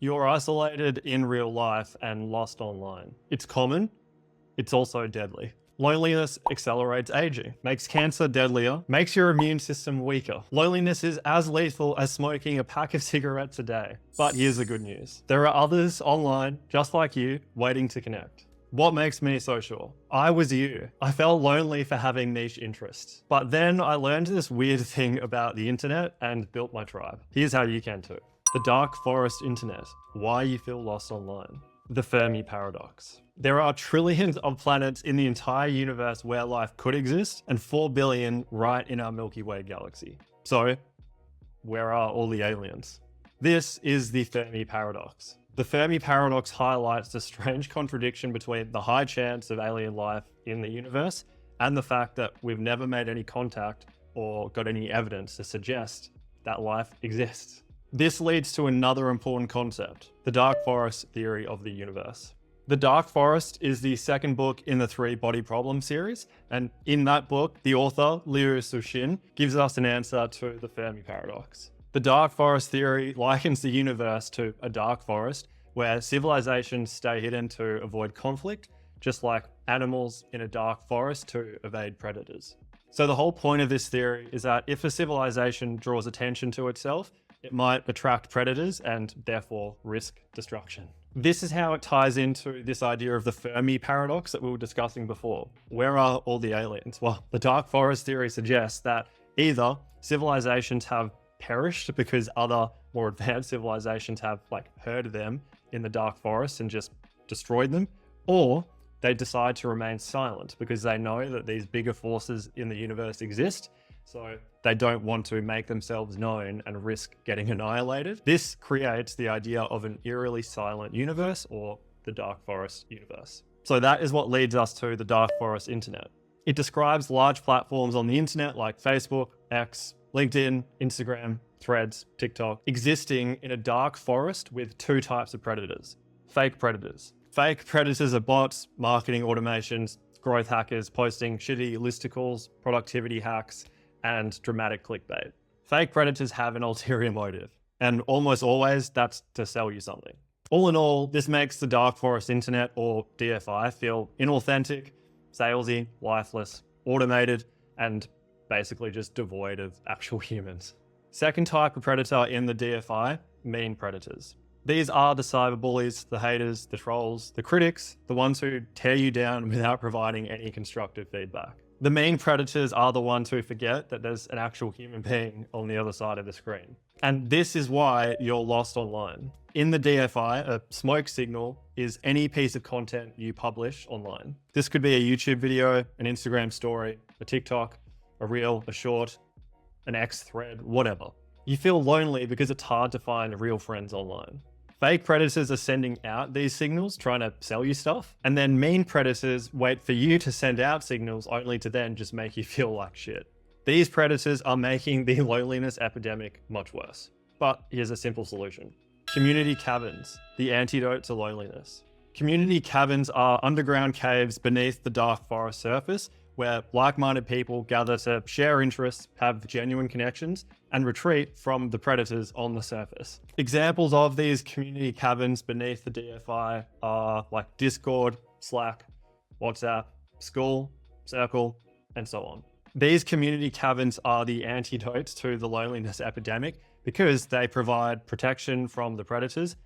You're isolated in real life and lost online. It's common, it's also deadly. Loneliness accelerates aging, makes cancer deadlier, makes your immune system weaker. Loneliness is as lethal as smoking a pack of cigarettes a day. But here's the good news. There are others online, just like you, waiting to connect. What makes me so sure? I was you. I felt lonely for having niche interests. But then I learned this weird thing about the internet and built my tribe. Here's how you can too. The dark forest internet. Why you feel lost online. The Fermi paradox. There are trillions of planets in the entire universe where life could exist, and 4 billion right in our Milky Way galaxy. So, where are all the aliens? This is the Fermi paradox. The Fermi paradox highlights the strange contradiction between the high chance of alien life in the universe and the fact that we've never made any contact or got any evidence to suggest that life exists. This leads to another important concept, the dark forest theory of the universe. The Dark Forest is the second book in the 3 Body Problem series, and in that book, the author, Liu Cixin, gives us an answer to the Fermi paradox. The dark forest theory likens the universe to a dark forest where civilizations stay hidden to avoid conflict, just like animals in a dark forest to evade predators. So the whole point of this theory is that if a civilization draws attention to itself, it might attract predators and therefore risk destruction. This is how it ties into this idea of the Fermi paradox that we were discussing before. Where are all the aliens? Well, the dark forest theory suggests that either civilizations have perished because other more advanced civilizations have heard of them in the dark forest and just destroyed them, or they decide to remain silent because they know that these bigger forces in the universe exist, so they don't want to make themselves known and risk getting annihilated. This creates the idea of an eerily silent universe, or the dark forest universe. So that is what leads us to the dark forest internet. It describes large platforms on the internet like Facebook, X, LinkedIn, Instagram, Threads, TikTok, existing in a dark forest with 2 types of predators. Fake predators. Fake predators are bots, marketing automations, growth hackers posting shitty listicles, productivity hacks, and dramatic clickbait. Fake predators have an ulterior motive, and almost always that's to sell you something. All in all, this makes the dark forest internet, or DFI, feel inauthentic, salesy, lifeless, automated, and basically just devoid of actual humans. Second type of predator in the DFI, mean predators. These are the cyberbullies, the haters, the trolls, the critics, the ones who tear you down without providing any constructive feedback. The mean predators are the ones who forget that there's an actual human being on the other side of the screen. And this is why you're lost online. In the DFI, a smoke signal is any piece of content you publish online. This could be a YouTube video, an Instagram story, a TikTok, a reel, a short, an X thread, whatever. You feel lonely because it's hard to find real friends online. Fake predators are sending out these signals, trying to sell you stuff. And then mean predators wait for you to send out signals only to then just make you feel like shit. These predators are making the loneliness epidemic much worse. But here's a simple solution. Community caverns, the antidote to loneliness. Community caverns are underground caves beneath the dark forest surface where like-minded people gather to share interests, have genuine connections, and retreat from the predators on the surface. Examples of these community caverns beneath the DFI are like Discord, Slack, WhatsApp, School, Circle, and so on. These community caverns are the antidote to the loneliness epidemic because they provide protection from the predators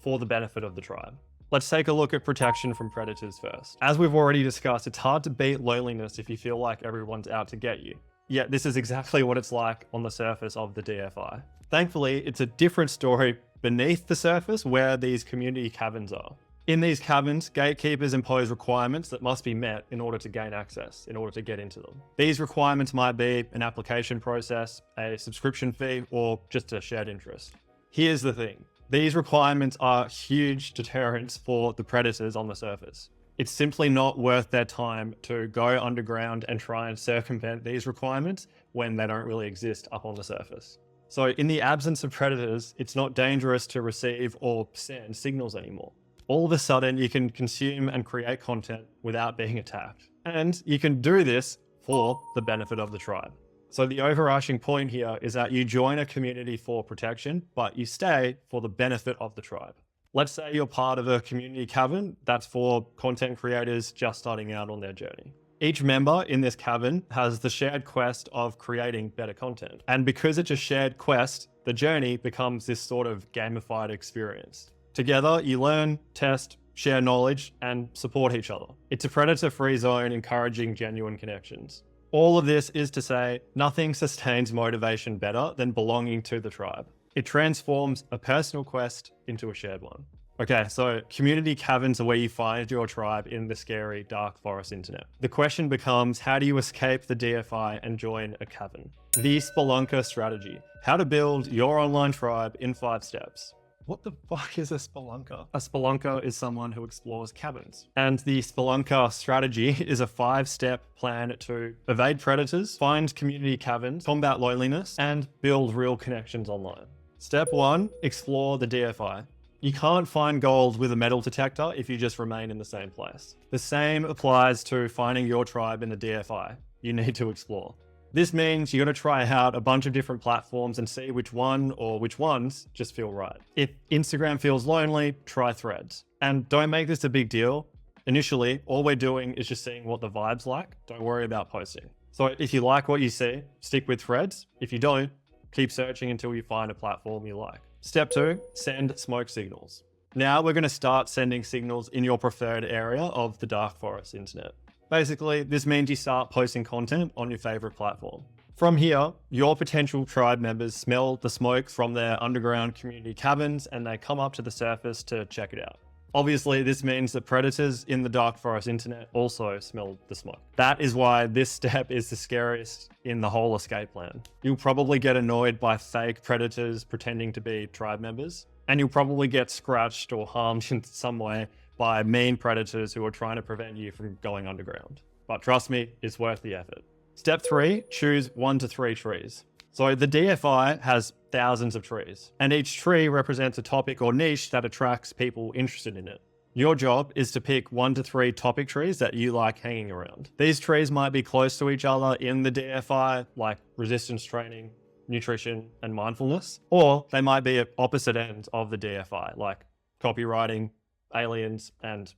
for the benefit of the tribe. Let's take a look at protection from predators first. As we've already discussed, it's hard to beat loneliness if you feel like everyone's out to get you. Yet this is exactly what it's like on the surface of the DFI. Thankfully, it's a different story beneath the surface where these community caverns are. In these caverns, gatekeepers impose requirements that must be met in order to gain access, in order to get into them. These requirements might be an application process, a subscription fee, or just a shared interest. Here's the thing. These requirements are huge deterrents for the predators on the surface. It's simply not worth their time to go underground and try and circumvent these requirements when they don't really exist up on the surface. So in the absence of predators, it's not dangerous to receive or send signals anymore. All of a sudden, you can consume and create content without being attacked. And you can do this for the benefit of the tribe. So the overarching point here is that you join a community for protection, but you stay for the benefit of the tribe. Let's say you're part of a community cavern that's for content creators just starting out on their journey. Each member in this cavern has the shared quest of creating better content. And because it's a shared quest, the journey becomes this sort of gamified experience. Together, you learn, test, share knowledge, and support each other. It's a predator-free zone encouraging genuine connections. All of this is to say, nothing sustains motivation better than belonging to the tribe. It transforms a personal quest into a shared one. Okay, so community caverns are where you find your tribe in the scary dark forest internet. The question becomes, how do you escape the DFI and join a cavern? The Spelunker Strategy. How to build your online tribe in 5 steps. What the fuck is a spelunker? A spelunker is someone who explores caverns. And the Spelunker Strategy is a 5-step plan to evade predators, find community caverns, combat loneliness, and build real connections online. Step 1, explore the DFI. You can't find gold with a metal detector if you just remain in the same place. The same applies to finding your tribe in the DFI. You need to explore. This means you're going to try out a bunch of different platforms and see which one or which ones just feel right. If Instagram feels lonely, try Threads. And don't make this a big deal. Initially, all we're doing is just seeing what the vibe's like. Don't worry about posting. So if you like what you see, stick with Threads. If you don't, keep searching until you find a platform you like. Step 2, send smoke signals. Now we're going to start sending signals in your preferred area of the dark forest internet. Basically, this means you start posting content on your favorite platform. From here, your potential tribe members smell the smoke from their underground community caverns and they come up to the surface to check it out. Obviously, this means that predators in the dark forest internet also smell the smoke. That is why this step is the scariest in the whole escape plan. You'll probably get annoyed by fake predators pretending to be tribe members, and you'll probably get scratched or harmed in some way by mean predators who are trying to prevent you from going underground. But trust me, it's worth the effort. Step 3, choose 1 to 3 trees. So the DFI has thousands of trees, and each tree represents a topic or niche that attracts people interested in it. Your job is to pick 1 to 3 topic trees that you like hanging around. These trees might be close to each other in the DFI, like resistance training, nutrition, and mindfulness, or they might be at opposite ends of the DFI, like copywriting, aliens, and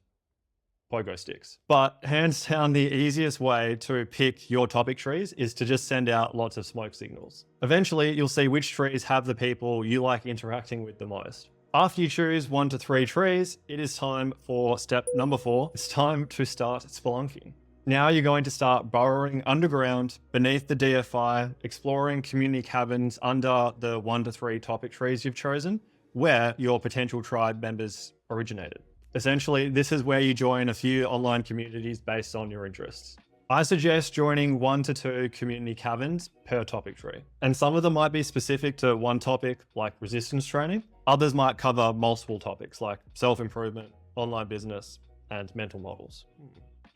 pogo sticks. But hands down, the easiest way to pick your topic trees is to just send out lots of smoke signals. Eventually, you'll see which trees have the people you like interacting with the most. After you choose 1 to 3 trees, it is time for step number 4. It's time to start spelunking. Now you're going to start burrowing underground beneath the DFI, exploring community caverns under the 1 to 3 topic trees you've chosen, where your potential tribe members originated. Essentially, this is where you join a few online communities based on your interests. I suggest joining 1 to 2 community caverns per topic tree. And some of them might be specific to one topic, like resistance training. Others might cover multiple topics, like self-improvement, online business, and mental models.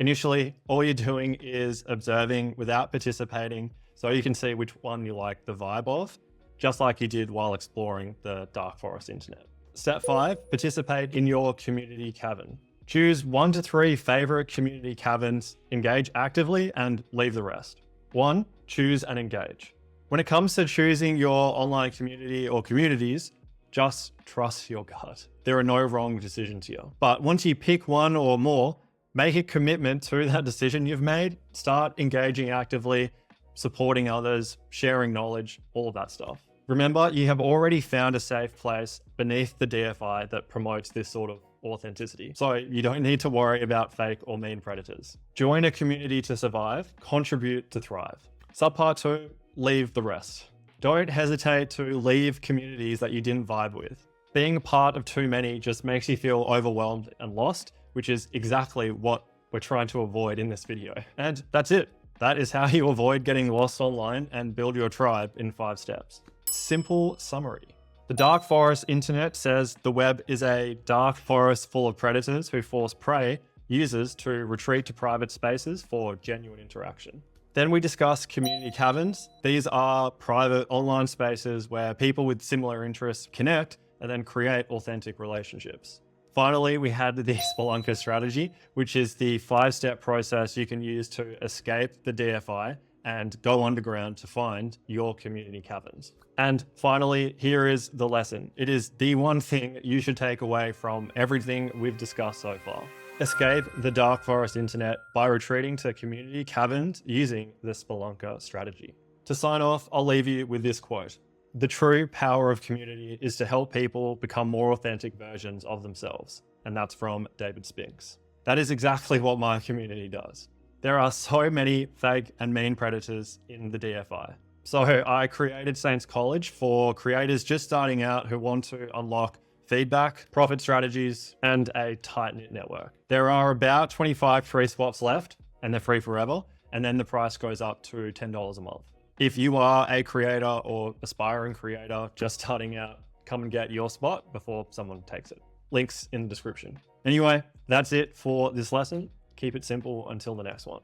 Initially, all you're doing is observing without participating, so you can see which one you like the vibe of, just like you did while exploring the dark forest internet. Step 5, participate in your community cavern. Choose 1 to 3 favorite community caverns, engage actively, and leave the rest. 1, choose and engage. When it comes to choosing your online community or communities, just trust your gut. There are no wrong decisions here. But once you pick one or more, make a commitment to that decision you've made. Start engaging actively, supporting others, sharing knowledge, all of that stuff. Remember, you have already found a safe place beneath the DFI that promotes this sort of authenticity. So you don't need to worry about fake or mean predators. Join a community to survive, contribute to thrive. Subpart 2, leave the rest. Don't hesitate to leave communities that you didn't vibe with. Being a part of too many just makes you feel overwhelmed and lost, which is exactly what we're trying to avoid in this video. And that's it. That is how you avoid getting lost online and build your tribe in 5 steps. Simple summary. The dark forest internet says the web is a dark forest full of predators who force prey users to retreat to private spaces for genuine interaction. Then we discuss community caverns. These are private online spaces where people with similar interests connect and then create authentic relationships. Finally, we had the Spelunker Strategy, which is the 5-step process you can use to escape the DFI and go underground to find your community caverns. And finally, here is the lesson. It is the one thing you should take away from everything we've discussed so far. Escape the dark forest internet by retreating to community caverns using the Spelunker strategy. To sign off, I'll leave you with this quote. The true power of community is to help people become more authentic versions of themselves. And that's from David Spinks. That is exactly what my community does. There are so many fake and mean predators in the DFI. So I created Saints College for creators just starting out who want to unlock feedback, profit strategies, and a tight-knit network. There are about 25 free spots left, and they're free forever, and then the price goes up to $10 a month. If you are a creator or aspiring creator just starting out, come and get your spot before someone takes it. Links in the description. Anyway, that's it for this lesson. Keep it simple until the next one.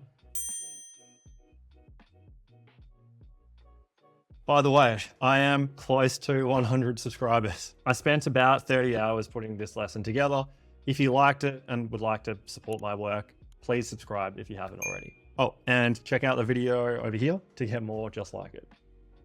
By the way, I am close to 100 subscribers. I spent about 30 hours putting this lesson together. If you liked it and would like to support my work, please subscribe if you haven't already. Oh, and check out the video over here to get more just like it.